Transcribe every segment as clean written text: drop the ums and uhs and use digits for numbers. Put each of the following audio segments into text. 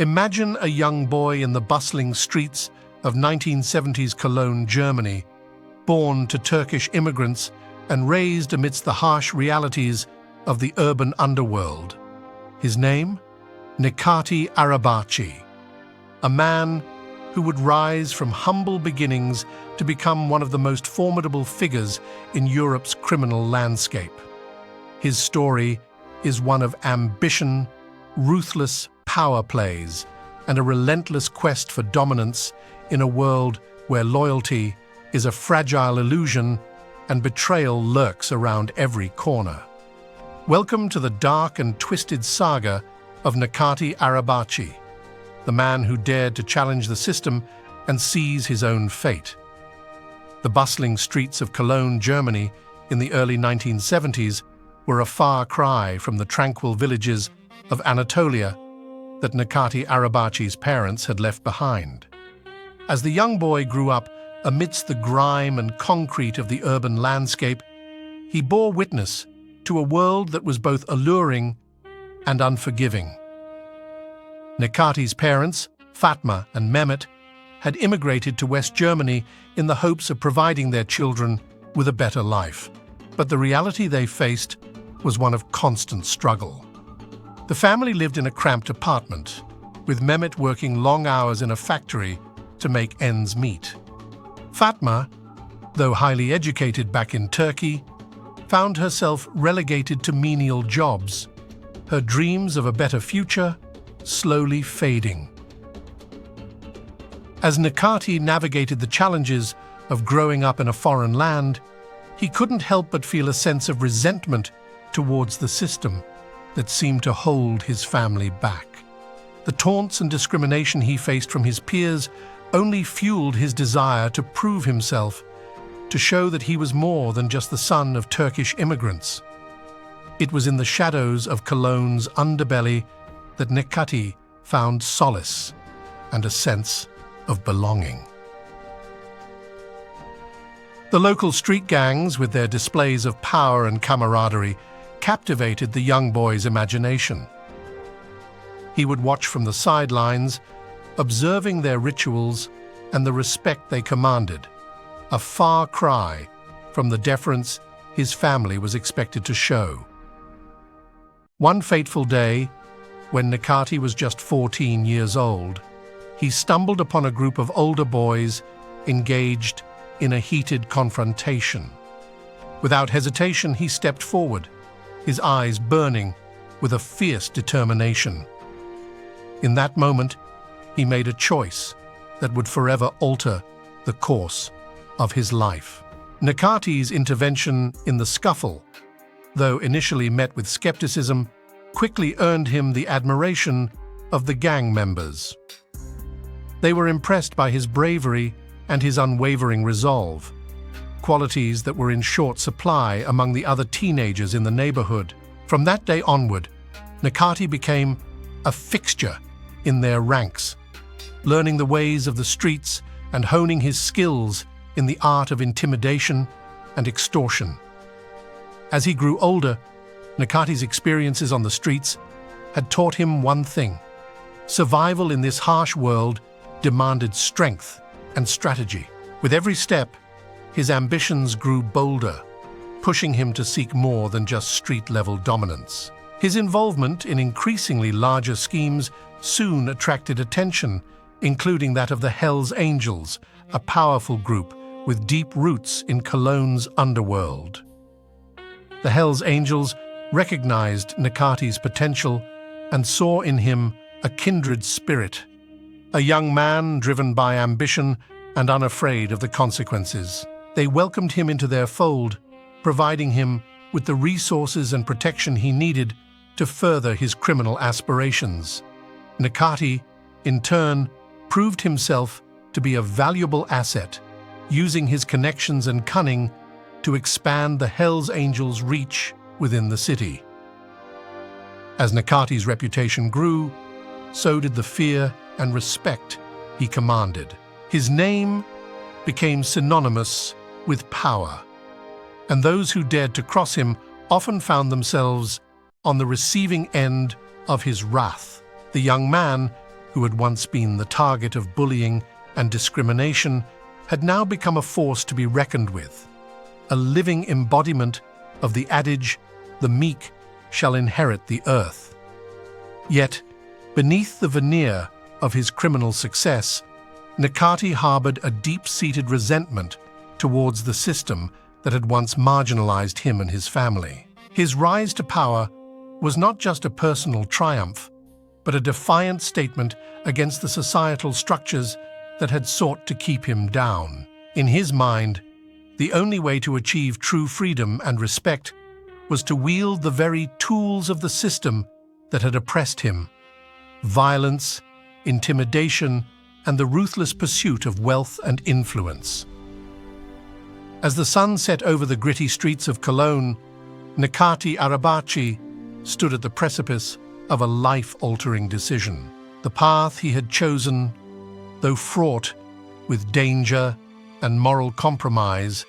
Imagine a young boy in the bustling streets of 1970s Cologne, Germany, born to Turkish immigrants and raised amidst the harsh realities of the urban underworld. His name? Necati Arabaci, a man who would rise from humble beginnings to become one of the most formidable figures in Europe's criminal landscape. His story is one of ambition, ruthless power plays, and a relentless quest for dominance in a world where loyalty is a fragile illusion and betrayal lurks around every corner. Welcome to the dark and twisted saga of Necati Arabaci, the man who dared to challenge the system and seize his own fate. The bustling streets of Cologne, Germany, in the early 1970s were a far cry from the tranquil villages of Anatolia that Necati Arabaci's parents had left behind. As the young boy grew up amidst the grime and concrete of the urban landscape, he bore witness to a world that was both alluring and unforgiving. Necati's parents, Fatma and Mehmet, had immigrated to West Germany in the hopes of providing their children with a better life. But the reality they faced was one of constant struggle. The family lived in a cramped apartment, with Mehmet working long hours in a factory to make ends meet. Fatma, though highly educated back in Turkey, found herself relegated to menial jobs, her dreams of a better future slowly fading. As Necati navigated the challenges of growing up in a foreign land, he couldn't help but feel a sense of resentment towards the system that seemed to hold his family back. The taunts and discrimination he faced from his peers only fueled his desire to prove himself, to show that he was more than just the son of Turkish immigrants. It was in the shadows of Cologne's underbelly that Necati found solace and a sense of belonging. The local street gangs, with their displays of power and camaraderie, captivated the young boy's imagination. He would watch from the sidelines, observing their rituals and the respect they commanded, a far cry from the deference his family was expected to show. One fateful day, when Necati was just 14 years old, he stumbled upon a group of older boys engaged in a heated confrontation. Without hesitation, he stepped forward, his eyes burning with a fierce determination. In that moment, he made a choice that would forever alter the course of his life. Necati's intervention in the scuffle, though initially met with skepticism, quickly earned him the admiration of the gang members. They were impressed by his bravery and his unwavering resolve, qualities that were in short supply among the other teenagers in the neighborhood. From that day onward, Necati became a fixture in their ranks, learning the ways of the streets and honing his skills in the art of intimidation and extortion. As he grew older, Necati's experiences on the streets had taught him one thing: survival in this harsh world demanded strength and strategy. With every step, his ambitions grew bolder, pushing him to seek more than just street-level dominance. His involvement in increasingly larger schemes soon attracted attention, including that of the Hells Angels, a powerful group with deep roots in Cologne's underworld. The Hells Angels recognized Necati's potential and saw in him a kindred spirit, a young man driven by ambition and unafraid of the consequences. They welcomed him into their fold, providing him with the resources and protection he needed to further his criminal aspirations. Necati, in turn, proved himself to be a valuable asset, using his connections and cunning to expand the Hells Angels' reach within the city. As Necati's reputation grew, so did the fear and respect he commanded. His name became synonymous with power, and those who dared to cross him often found themselves on the receiving end of his wrath. The young man who had once been the target of bullying and discrimination, had now become a force to be reckoned with, a living embodiment of the adage, "The meek shall inherit the earth." Yet, beneath the veneer of his criminal success, Necati harbored a deep-seated resentment towards the system that had once marginalized him and his family. His rise to power was not just a personal triumph, but a defiant statement against the societal structures that had sought to keep him down. In his mind, the only way to achieve true freedom and respect was to wield the very tools of the system that had oppressed him: violence, intimidation, and the ruthless pursuit of wealth and influence. As the sun set over the gritty streets of Cologne, Necati Arabaci stood at the precipice of a life-altering decision. The path he had chosen, though fraught with danger and moral compromise,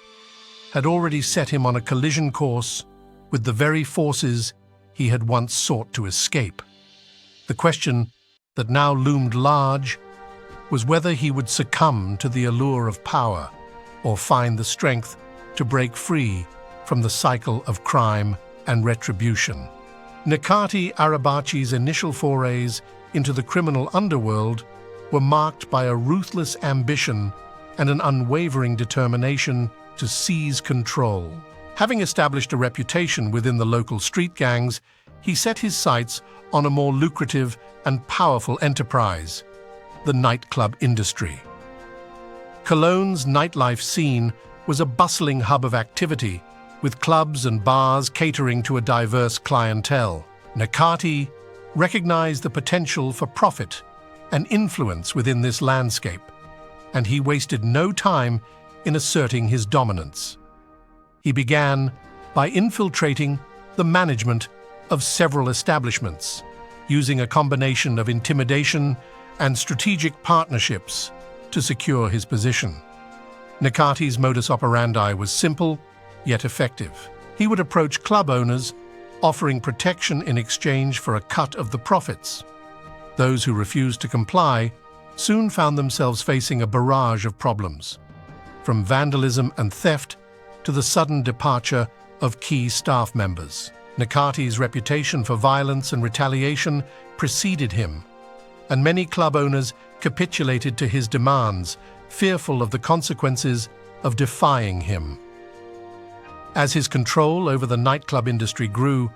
had already set him on a collision course with the very forces he had once sought to escape. The question that now loomed large was whether he would succumb to the allure of power or find the strength to break free from the cycle of crime and retribution. Necati Arabaci's initial forays into the criminal underworld were marked by a ruthless ambition and an unwavering determination to seize control. Having established a reputation within the local street gangs, he set his sights on a more lucrative and powerful enterprise: the nightclub industry. Cologne's nightlife scene was a bustling hub of activity, with clubs and bars catering to a diverse clientele. Necati recognized the potential for profit and influence within this landscape, and he wasted no time in asserting his dominance. He began by infiltrating the management of several establishments, using a combination of intimidation and strategic partnerships to secure his position. Necati's modus operandi was simple, yet effective. He would approach club owners, offering protection in exchange for a cut of the profits. Those who refused to comply soon found themselves facing a barrage of problems, from vandalism and theft to the sudden departure of key staff members. Necati's reputation for violence and retaliation preceded him, and many club owners capitulated to his demands, fearful of the consequences of defying him. As his control over the nightclub industry grew,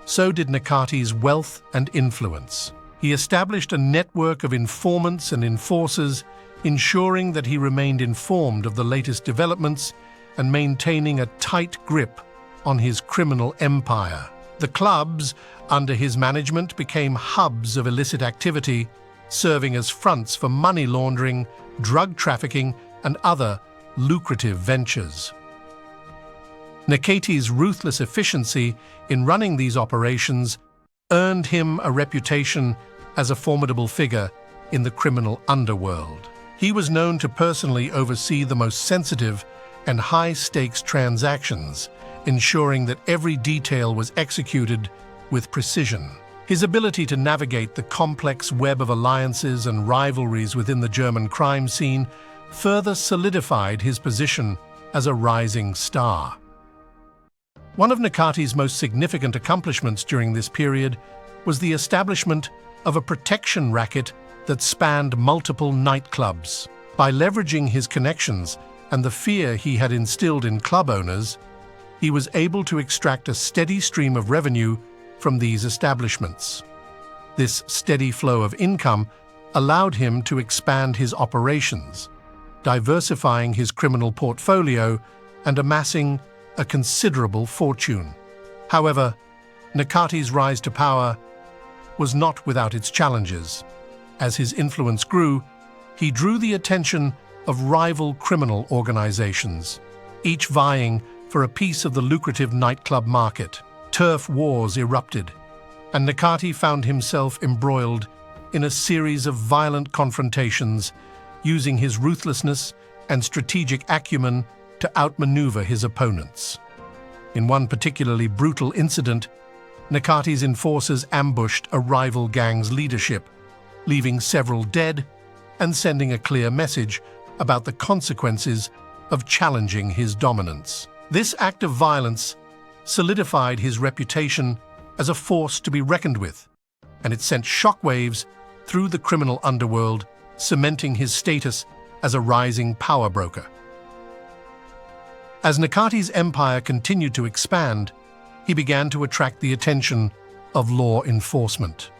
so did Necati's wealth and influence. He established a network of informants and enforcers, ensuring that he remained informed of the latest developments and maintaining a tight grip on his criminal empire. The clubs under his management became hubs of illicit activity, serving as fronts for money laundering, drug trafficking, and other lucrative ventures. Necati's ruthless efficiency in running these operations earned him a reputation as a formidable figure in the criminal underworld. He was known to personally oversee the most sensitive and high-stakes transactions, ensuring that every detail was executed with precision. His ability to navigate the complex web of alliances and rivalries within the German crime scene further solidified his position as a rising star. One of Necati's most significant accomplishments during this period was the establishment of a protection racket that spanned multiple nightclubs. By leveraging his connections and the fear he had instilled in club owners, he was able to extract a steady stream of revenue from these establishments. This steady flow of income allowed him to expand his operations, diversifying his criminal portfolio and amassing a considerable fortune. However, Necati's rise to power was not without its challenges. As his influence grew, he drew the attention of rival criminal organizations, each vying for a piece of the lucrative nightclub market. Turf wars erupted, and Necati found himself embroiled in a series of violent confrontations, using his ruthlessness and strategic acumen to outmaneuver his opponents. In one particularly brutal incident, Necati's enforcers ambushed a rival gang's leadership, leaving several dead and sending a clear message about the consequences of challenging his dominance. This act of violence solidified his reputation as a force to be reckoned with, and it sent shockwaves through the criminal underworld, cementing his status as a rising power broker. As Necati's empire continued to expand, he began to attract the attention of law enforcement.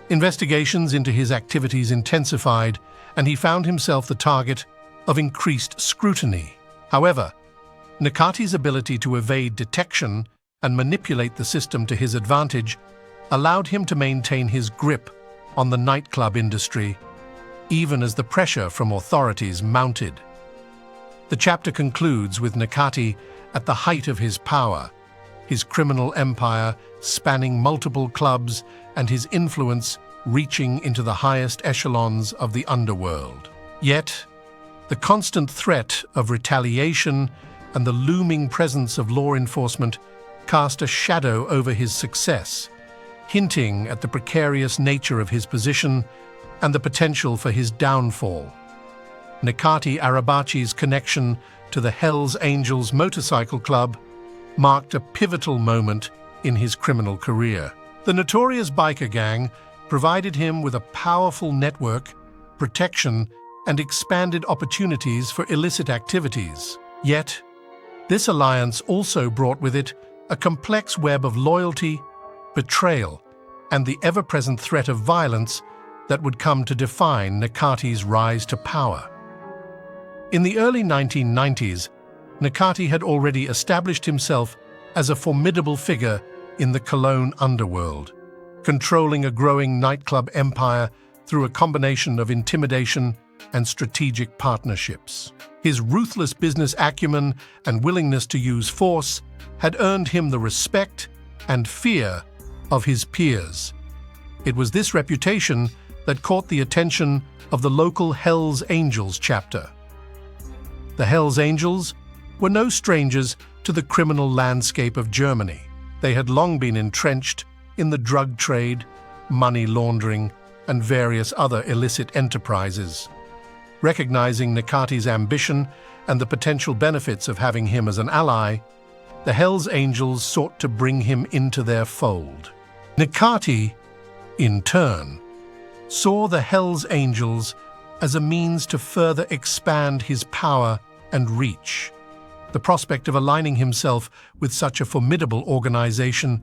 Investigations into his activities intensified, and he found himself the target of increased scrutiny. However, Necati's ability to evade detection and manipulate the system to his advantage allowed him to maintain his grip on the nightclub industry, even as the pressure from authorities mounted. The chapter concludes with Necati at the height of his power, his criminal empire spanning multiple clubs and his influence reaching into the highest echelons of the underworld. Yet, the constant threat of retaliation and the looming presence of law enforcement cast a shadow over his success, hinting at the precarious nature of his position and the potential for his downfall. Necati Arabaci's connection to the Hells Angels motorcycle club marked a pivotal moment in his criminal career. The notorious biker gang provided him with a powerful network, protection, and expanded opportunities for illicit activities. Yet, this alliance also brought with it a complex web of loyalty, betrayal, and the ever-present threat of violence that would come to define Necati's rise to power. In the early 1990s, Necati had already established himself as a formidable figure in the Cologne underworld, controlling a growing nightclub empire through a combination of intimidation and strategic partnerships. His ruthless business acumen and willingness to use force had earned him the respect and fear of his peers. It was this reputation that caught the attention of the local Hells Angels chapter. The Hells Angels were no strangers to the criminal landscape of Germany. They had long been entrenched in the drug trade, money laundering, and various other illicit enterprises. Recognizing Necati's ambition and the potential benefits of having him as an ally, the Hells Angels sought to bring him into their fold. Necati, in turn, saw the Hells Angels as a means to further expand his power and reach. The prospect of aligning himself with such a formidable organization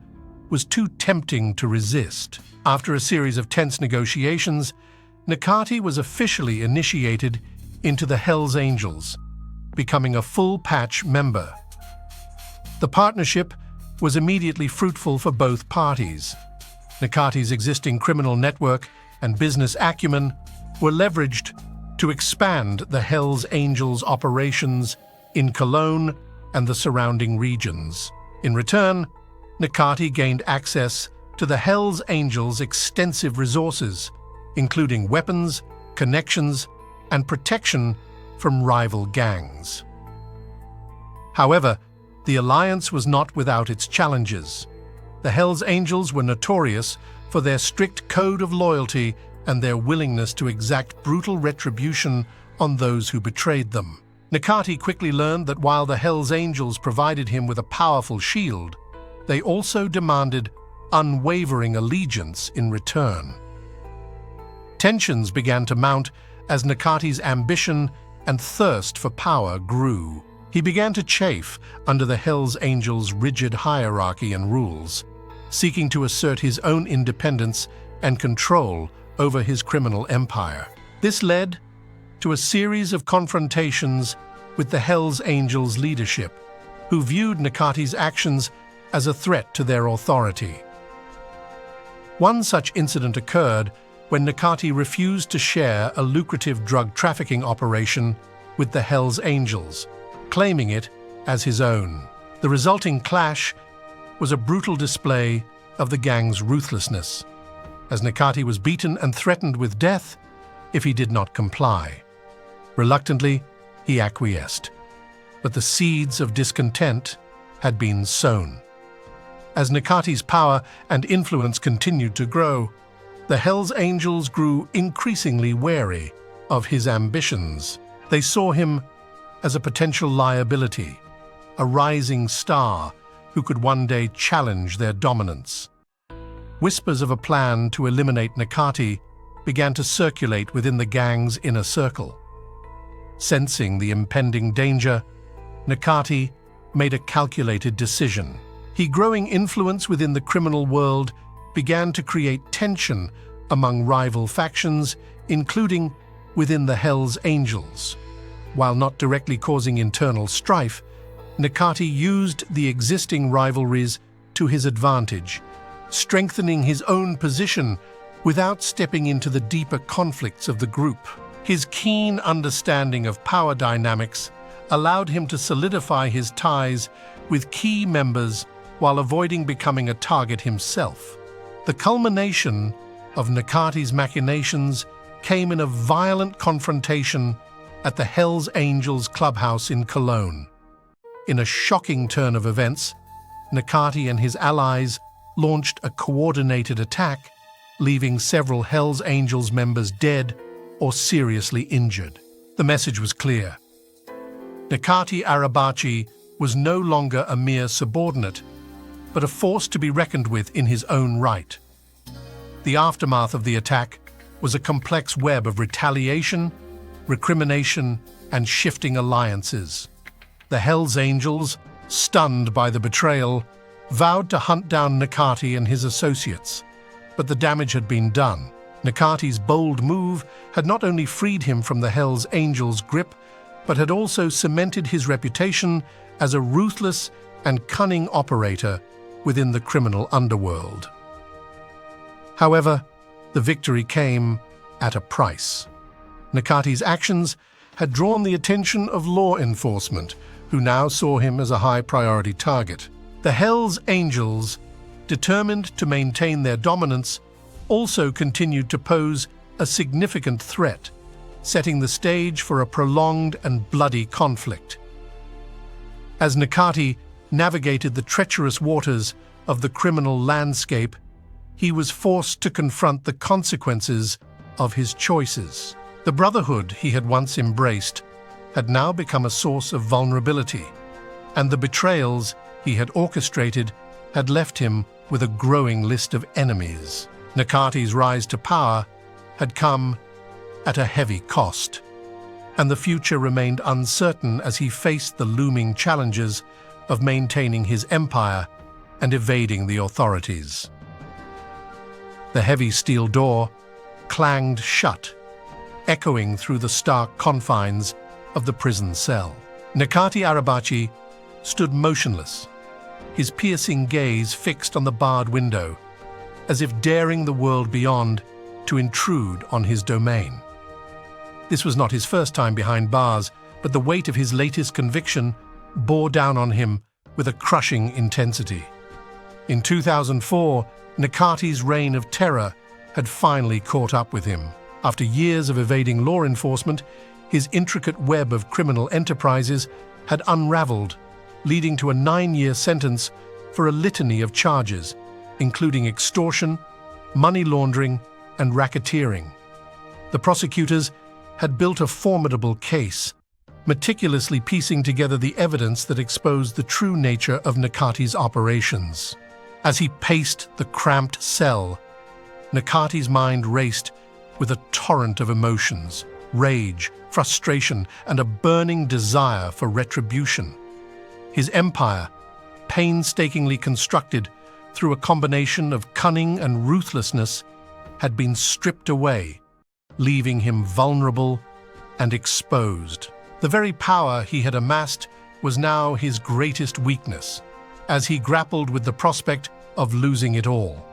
was too tempting to resist. After a series of tense negotiations, Necati was officially initiated into the Hells Angels, becoming a full-patch member. The partnership was immediately fruitful for both parties. Necati's existing criminal network and business acumen were leveraged to expand the Hells Angels' operations in Cologne and the surrounding regions. In return, Necati gained access to the Hells Angels' extensive resources, including weapons, connections, and protection from rival gangs. However, the alliance was not without its challenges. The Hells Angels were notorious for their strict code of loyalty and their willingness to exact brutal retribution on those who betrayed them. Necati quickly learned that while the Hells Angels provided him with a powerful shield, they also demanded unwavering allegiance in return. Tensions began to mount as Necati's ambition and thirst for power grew. He began to chafe under the Hells Angels' rigid hierarchy and rules, seeking to assert his own independence and control over his criminal empire. This led to a series of confrontations with the Hells Angels' leadership, who viewed Necati's actions as a threat to their authority. One such incident occurred when Necati refused to share a lucrative drug trafficking operation with the Hells Angels, claiming it as his own. The resulting clash was a brutal display of the gang's ruthlessness, as Necati was beaten and threatened with death if he did not comply. Reluctantly, he acquiesced, but the seeds of discontent had been sown. As Necati's power and influence continued to grow, The Hells Angels grew increasingly wary of his ambitions. They saw him as a potential liability, a rising star who could one day challenge their dominance. Whispers of a plan to eliminate Necati began to circulate within the gang's inner circle. Sensing the impending danger, Necati made a calculated decision. His growing influence within the criminal world began to create tension among rival factions, including within the Hells Angels. While not directly causing internal strife, Necati used the existing rivalries to his advantage, strengthening his own position without stepping into the deeper conflicts of the group. His keen understanding of power dynamics allowed him to solidify his ties with key members while avoiding becoming a target himself. The culmination of Necati's machinations came in a violent confrontation at the Hells Angels clubhouse in Cologne. In a shocking turn of events, Necati and his allies launched a coordinated attack, leaving several Hells Angels members dead or seriously injured. The message was clear. Necati Arabaci was no longer a mere subordinate, but a force to be reckoned with in his own right. The aftermath of the attack was a complex web of retaliation, recrimination, and shifting alliances. The Hells Angels, stunned by the betrayal, vowed to hunt down Necati and his associates, but the damage had been done. Necati's bold move had not only freed him from the Hells Angels' grip, but had also cemented his reputation as a ruthless and cunning operator within the criminal underworld. However, the victory came at a price. Necati's actions had drawn the attention of law enforcement, who now saw him as a high-priority target. The Hells Angels, determined to maintain their dominance, also continued to pose a significant threat, setting the stage for a prolonged and bloody conflict. As Necati navigated the treacherous waters of the criminal landscape, he was forced to confront the consequences of his choices. The brotherhood he had once embraced had now become a source of vulnerability, and the betrayals he had orchestrated had left him with a growing list of enemies. Necati's rise to power had come at a heavy cost, and the future remained uncertain as he faced the looming challenges of maintaining his empire and evading the authorities. The heavy steel door clanged shut, echoing through the stark confines of the prison cell. Necati Arabaci stood motionless, his piercing gaze fixed on the barred window, as if daring the world beyond to intrude on his domain. This was not his first time behind bars, but the weight of his latest conviction bore down on him with a crushing intensity. In 2004, Necati's reign of terror had finally caught up with him. After years of evading law enforcement, his intricate web of criminal enterprises had unraveled, leading to a 9-year sentence for a litany of charges, including extortion, money laundering, and racketeering. The prosecutors had built a formidable case, meticulously piecing together the evidence that exposed the true nature of Necati's operations. As he paced the cramped cell, Necati's mind raced with a torrent of emotions, rage, frustration, and a burning desire for retribution. His empire, painstakingly constructed through a combination of cunning and ruthlessness, had been stripped away, leaving him vulnerable and exposed. The very power he had amassed was now his greatest weakness, as he grappled with the prospect of losing it all.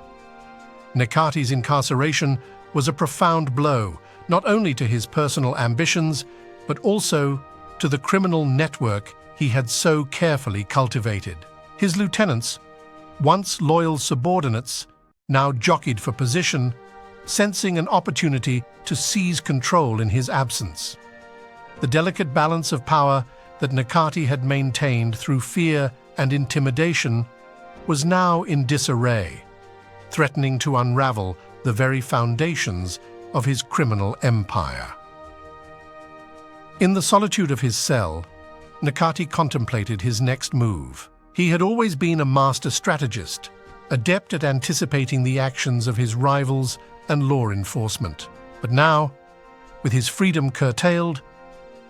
Necati's incarceration was a profound blow, not only to his personal ambitions, but also to the criminal network he had so carefully cultivated. His lieutenants, once loyal subordinates, now jockeyed for position, sensing an opportunity to seize control in his absence. The delicate balance of power that Necati had maintained through fear and intimidation was now in disarray, threatening to unravel the very foundations of his criminal empire. In the solitude of his cell, Necati contemplated his next move. He had always been a master strategist, adept at anticipating the actions of his rivals and law enforcement. But now, with his freedom curtailed,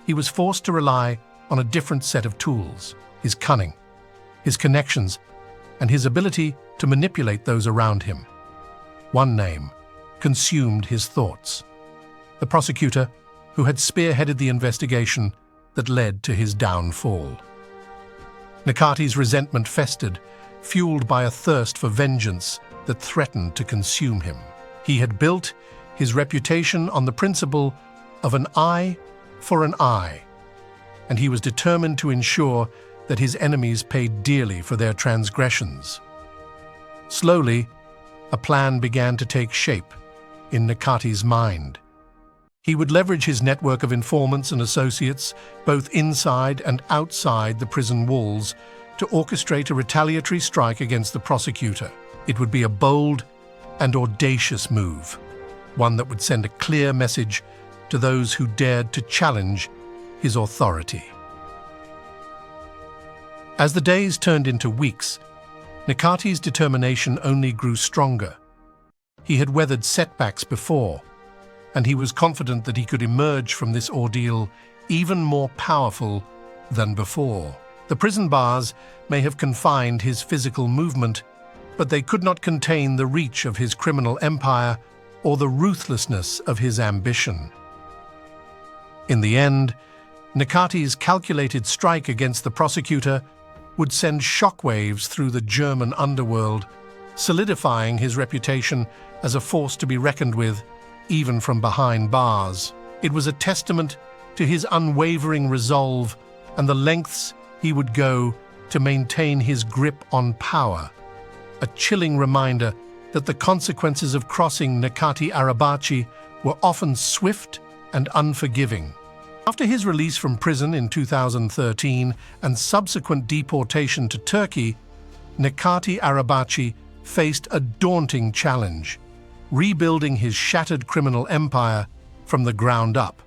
he was forced to rely on a different set of tools: his cunning, his connections, and his ability to manipulate those around him. One name consumed his thoughts: the prosecutor who had spearheaded the investigation that led to his downfall. Necati's resentment festered, fueled by a thirst for vengeance that threatened to consume him. He had built his reputation on the principle of an eye for an eye, and he was determined to ensure that his enemies paid dearly for their transgressions. Slowly, a plan began to take shape in Necati's mind. He would leverage his network of informants and associates, both inside and outside the prison walls, to orchestrate a retaliatory strike against the prosecutor. It would be a bold and audacious move, one that would send a clear message to those who dared to challenge his authority. As the days turned into weeks, Necati's determination only grew stronger. He had weathered setbacks before, and he was confident that he could emerge from this ordeal even more powerful than before. The prison bars may have confined his physical movement, but they could not contain the reach of his criminal empire or the ruthlessness of his ambition. In the end, Necati's calculated strike against the prosecutor would send shockwaves through the German underworld, solidifying his reputation as a force to be reckoned with, even from behind bars. It was a testament to his unwavering resolve and the lengths he would go to maintain his grip on power, a chilling reminder that the consequences of crossing Necati Arabaci were often swift and unforgiving. After his release from prison in 2013 and subsequent deportation to Turkey, Necati Arabaci faced a daunting challenge: rebuilding his shattered criminal empire from the ground up.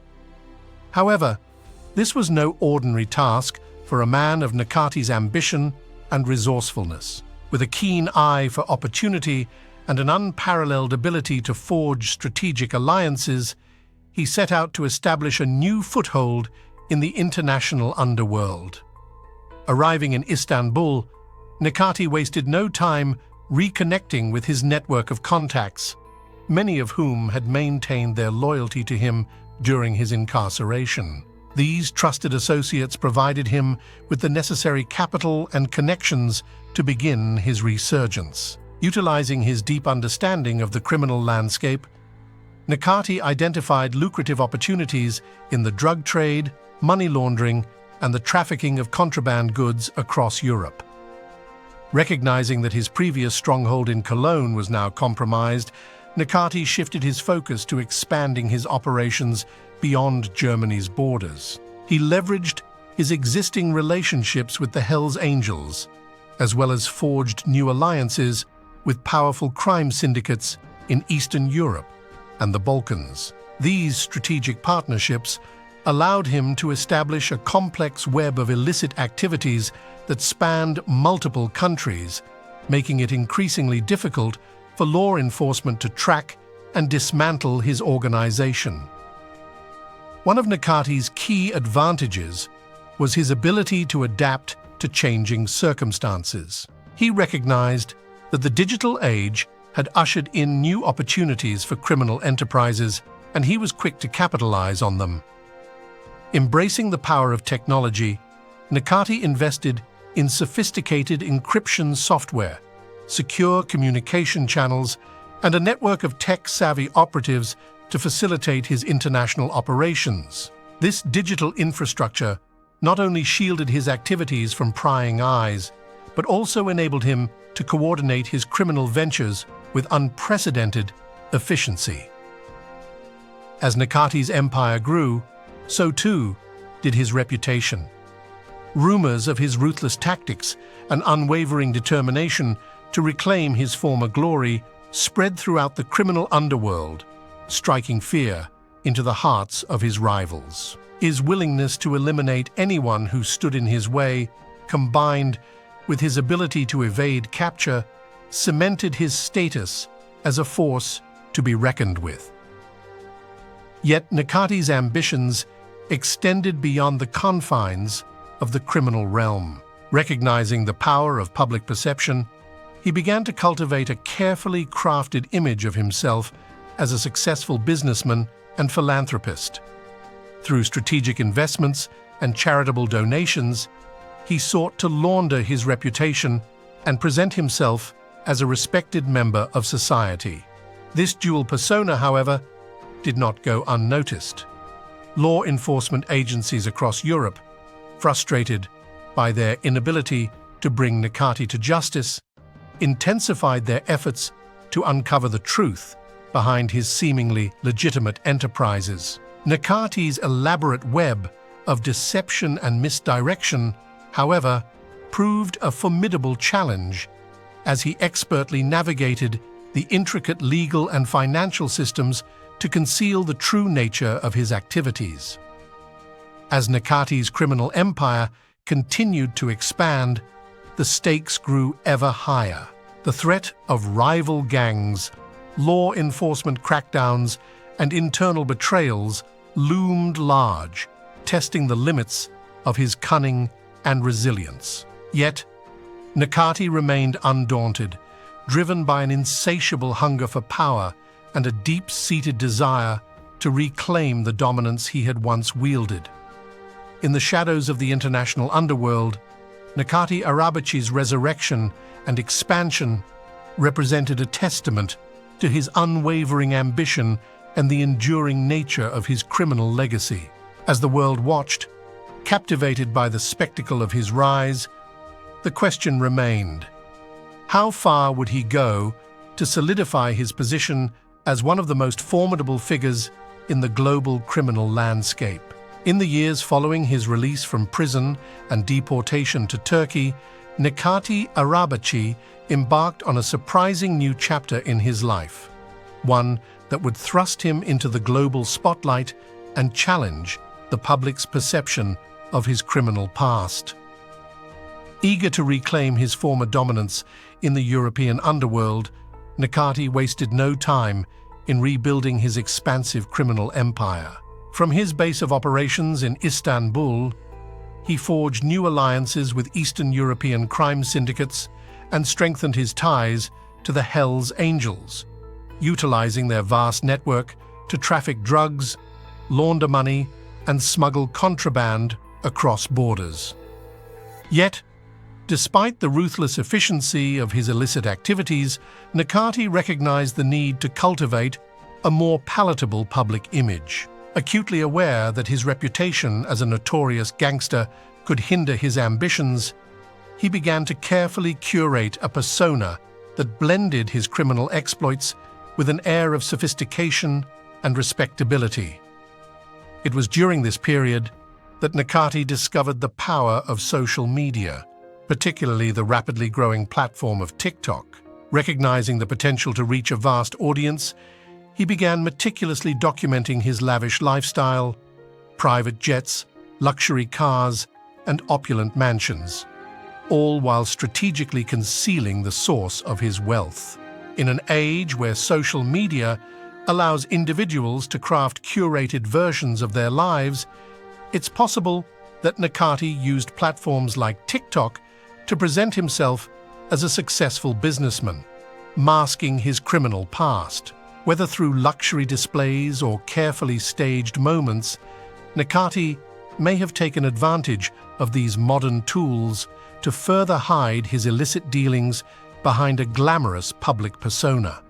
However, this was no ordinary task for a man of Necati's ambition and resourcefulness. With a keen eye for opportunity and an unparalleled ability to forge strategic alliances, he set out to establish a new foothold in the international underworld. Arriving in Istanbul, Necati wasted no time reconnecting with his network of contacts, many of whom had maintained their loyalty to him during his incarceration. These trusted associates provided him with the necessary capital and connections to begin his resurgence. Utilizing his deep understanding of the criminal landscape, Necati identified lucrative opportunities in the drug trade, money laundering, and the trafficking of contraband goods across Europe. Recognizing that his previous stronghold in Cologne was now compromised, Necati shifted his focus to expanding his operations beyond Germany's borders. He leveraged his existing relationships with the Hells Angels, as well as forged new alliances with powerful crime syndicates in Eastern Europe and the Balkans. These strategic partnerships allowed him to establish a complex web of illicit activities that spanned multiple countries, making it increasingly difficult for law enforcement to track and dismantle his organization. One of Necati's key advantages was his ability to adapt to changing circumstances. He recognized that the digital age had ushered in new opportunities for criminal enterprises, and he was quick to capitalize on them. Embracing the power of technology, Necati invested in sophisticated encryption software, secure communication channels, and a network of tech-savvy operatives to facilitate his international operations. This digital infrastructure not only shielded his activities from prying eyes, but also enabled him to coordinate his criminal ventures with unprecedented efficiency. As Necati's empire grew, so too did his reputation. Rumors of his ruthless tactics and unwavering determination to reclaim his former glory spread throughout the criminal underworld, striking fear into the hearts of his rivals. His willingness to eliminate anyone who stood in his way, combined with his ability to evade capture, cemented his status as a force to be reckoned with. Yet Necati's ambitions extended beyond the confines of the criminal realm. Recognizing the power of public perception, he began to cultivate a carefully crafted image of himself as a successful businessman and philanthropist. Through strategic investments and charitable donations, he sought to launder his reputation and present himself as a respected member of society. This dual persona, however, did not go unnoticed. Law enforcement agencies across Europe, frustrated by their inability to bring Necati to justice, intensified their efforts to uncover the truth behind his seemingly legitimate enterprises. Necati's elaborate web of deception and misdirection, however, proved a formidable challenge as he expertly navigated the intricate legal and financial systems to conceal the true nature of his activities. As Necati's criminal empire continued to expand, the stakes grew ever higher. The threat of rival gangs, law enforcement crackdowns, and internal betrayals loomed large, testing the limits of his cunning and resilience. Yet, Necati remained undaunted, driven by an insatiable hunger for power and a deep-seated desire to reclaim the dominance he had once wielded. In the shadows of the international underworld, Necati Arabaci's resurrection and expansion represented a testament to his unwavering ambition and the enduring nature of his criminal legacy. As the world watched, captivated by the spectacle of his rise, the question remained: how far would he go to solidify his position as one of the most formidable figures in the global criminal landscape? In the years following his release from prison and deportation to Turkey, Necati Arabaci embarked on a surprising new chapter in his life, one that would thrust him into the global spotlight and challenge the public's perception of his criminal past. Eager to reclaim his former dominance in the European underworld, Necati wasted no time in rebuilding his expansive criminal empire. From his base of operations in Istanbul, he forged new alliances with Eastern European crime syndicates and strengthened his ties to the Hells Angels, utilizing their vast network to traffic drugs, launder money, and smuggle contraband across borders. Yet, despite the ruthless efficiency of his illicit activities, Necati recognized the need to cultivate a more palatable public image. Acutely aware that his reputation as a notorious gangster could hinder his ambitions, he began to carefully curate a persona that blended his criminal exploits with an air of sophistication and respectability. It was during this period that Necati discovered the power of social media, particularly the rapidly growing platform of TikTok. Recognizing the potential to reach a vast audience, he began meticulously documenting his lavish lifestyle, private jets, luxury cars, and opulent mansions, all while strategically concealing the source of his wealth. In an age where social media allows individuals to craft curated versions of their lives, it's possible that Necati used platforms like TikTok to present himself as a successful businessman, masking his criminal past. Whether through luxury displays or carefully staged moments, Necati may have taken advantage of these modern tools to further hide his illicit dealings behind a glamorous public persona.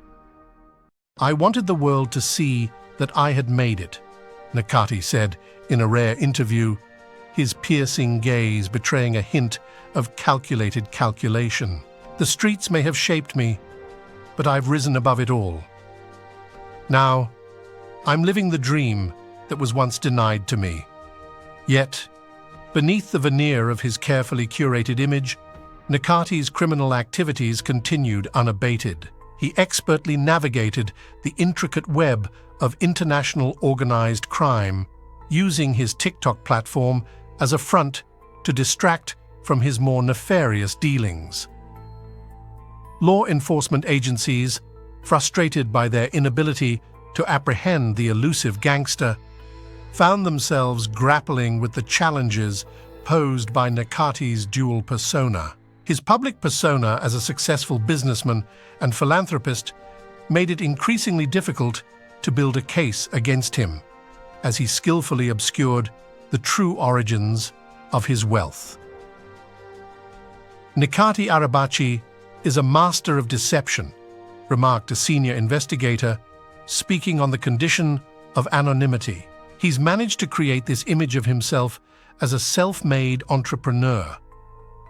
"I wanted the world to see that I had made it," Necati said in a rare interview, his piercing gaze betraying a hint of calculated calculation. "The streets may have shaped me, but I've risen above it all. Now, I'm living the dream that was once denied to me." Yet, beneath the veneer of his carefully curated image, Necati's criminal activities continued unabated. he expertly navigated the intricate web of international organized crime, using his TikTok platform as a front to distract from his more nefarious dealings. Law enforcement agencies, frustrated by their inability to apprehend the elusive gangster, found themselves grappling with the challenges posed by Necati's dual persona. His public persona as a successful businessman and philanthropist made it increasingly difficult to build a case against him, as he skillfully obscured the true origins of his wealth. Necati Arabaci is a master of deception, remarked a senior investigator, speaking on the condition of anonymity. He's managed to create this image of himself as a self-made entrepreneur,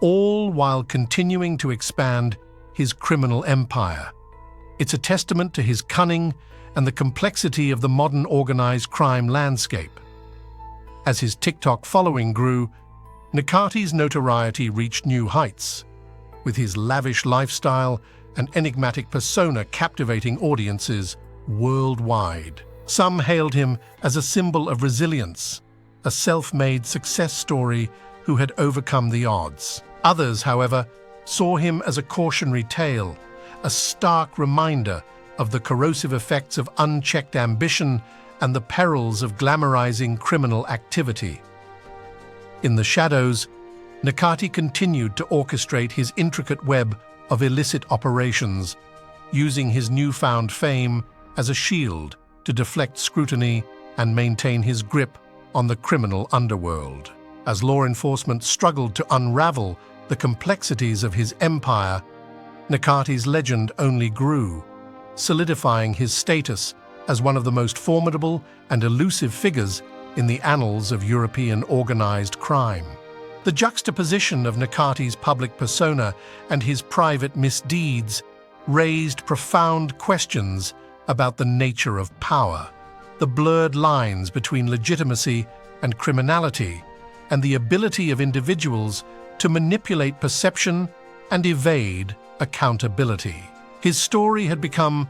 all while continuing to expand his criminal empire. It's a testament to his cunning and the complexity of the modern organized crime landscape. As his TikTok following grew, Necati's notoriety reached new heights, with his lavish lifestyle and enigmatic persona captivating audiences worldwide. Some hailed him as a symbol of resilience, a self-made success story who had overcome the odds. Others, however, saw him as a cautionary tale, a stark reminder of the corrosive effects of unchecked ambition and the perils of glamorizing criminal activity. In the shadows, Necati continued to orchestrate his intricate web of illicit operations, using his newfound fame as a shield to deflect scrutiny and maintain his grip on the criminal underworld. As law enforcement struggled to unravel the complexities of his empire, Necati's legend only grew, solidifying his status as one of the most formidable and elusive figures in the annals of European organized crime. The juxtaposition of Necati's public persona and his private misdeeds raised profound questions about the nature of power, the blurred lines between legitimacy and criminality, and the ability of individuals to manipulate perception and evade accountability. His story had become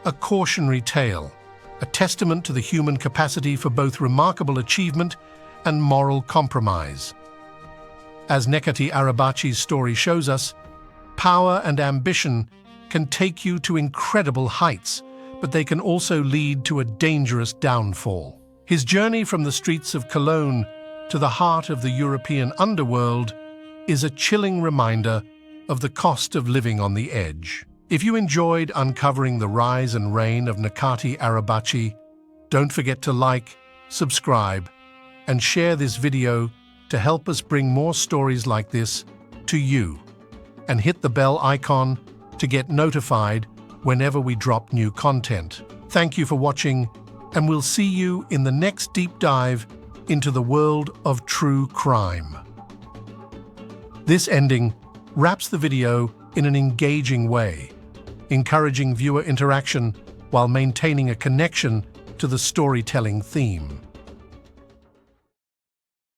a cautionary tale, a testament to the human capacity for both remarkable achievement and moral compromise. As Necati Arabaci's story shows us, power and ambition can take you to incredible heights, but they can also lead to a dangerous downfall. His journey from the streets of Cologne to the heart of the European underworld is a chilling reminder of the cost of living on the edge. If you enjoyed uncovering the rise and reign of Necati Arabaci, don't forget to like, subscribe, and share this video to help us bring more stories like this to you. And hit the bell icon to get notified whenever we drop new content. Thank you for watching, and we'll see you in the next deep dive into the world of true crime. This ending wraps the video in an engaging way, encouraging viewer interaction while maintaining a connection to the storytelling theme.